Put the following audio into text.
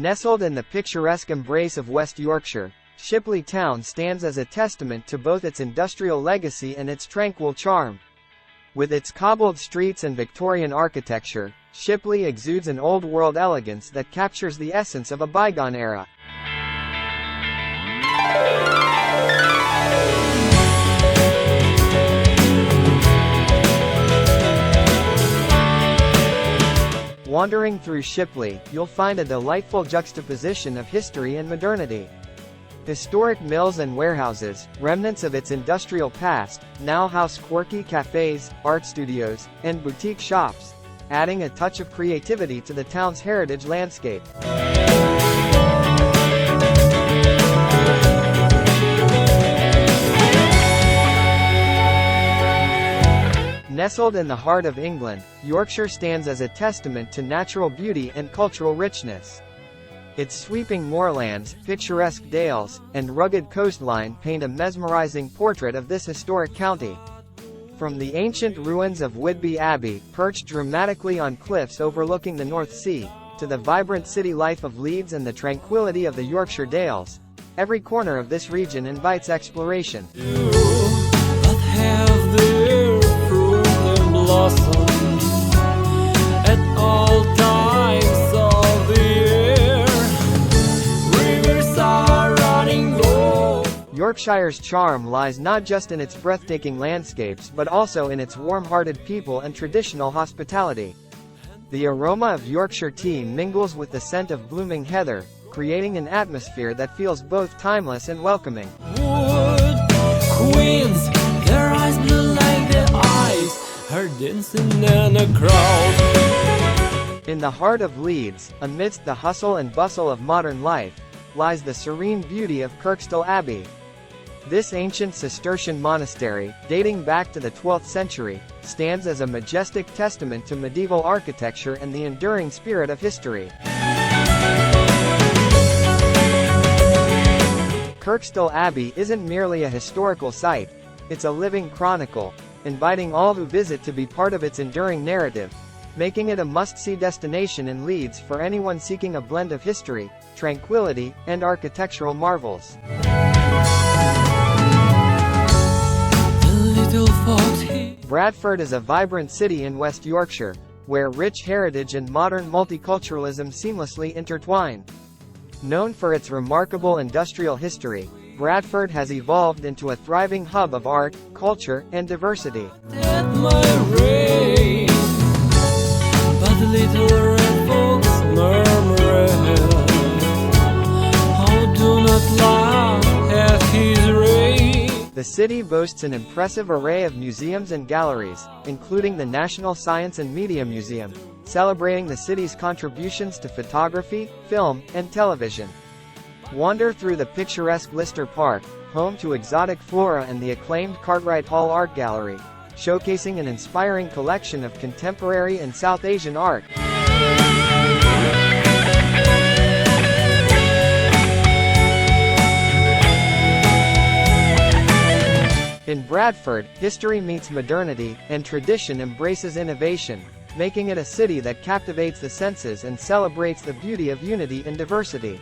Nestled in the picturesque embrace of West Yorkshire, Shipley Town stands as a testament to both its industrial legacy and its tranquil charm. With its cobbled streets and Victorian architecture, Shipley exudes an old-world elegance that captures the essence of a bygone era. Wandering through Shipley, you'll find a delightful juxtaposition of history and modernity. Historic mills and warehouses, remnants of its industrial past, now house quirky cafes, art studios, and boutique shops, adding a touch of creativity to the town's heritage landscape. Nestled in the heart of England, Yorkshire stands as a testament to natural beauty and cultural richness. Its sweeping moorlands, picturesque dales, and rugged coastline paint a mesmerizing portrait of this historic county. From the ancient ruins of Whitby Abbey, perched dramatically on cliffs overlooking the North Sea, to the vibrant city life of Leeds and the tranquility of the Yorkshire Dales, every corner of this region invites exploration. At all times of the year, rivers are running gold. Yorkshire's charm lies not just in its breathtaking landscapes but also in its warm-hearted people and traditional hospitality. The aroma of Yorkshire tea mingles with the scent of blooming heather, creating an atmosphere that feels both timeless and welcoming. Wood queens, their eyes blue like the eyes, are dancing in a crowd. In the heart of Leeds, amidst the hustle and bustle of modern life, lies the serene beauty of Kirkstall Abbey. This ancient Cistercian monastery, dating back to the 12th century, stands as a majestic testament to medieval architecture and the enduring spirit of history. Kirkstall Abbey isn't merely a historical site, it's a living chronicle, inviting all who visit to be part of its enduring narrative, making it a must-see destination in Leeds for anyone seeking a blend of history, tranquility, and architectural marvels. Bradford is a vibrant city in West Yorkshire, where rich heritage and modern multiculturalism seamlessly intertwine. Known for its remarkable industrial history, Bradford has evolved into a thriving hub of art, culture, and diversity. The city boasts an impressive array of museums and galleries, including the National Science and Media Museum, celebrating the city's contributions to photography, film, and television. Wander through the picturesque Lister Park, home to exotic flora, and the acclaimed Cartwright Hall Art Gallery, showcasing an inspiring collection of contemporary and South Asian art. In Bradford, history meets modernity, and tradition embraces innovation, making it a city that captivates the senses and celebrates the beauty of unity and diversity.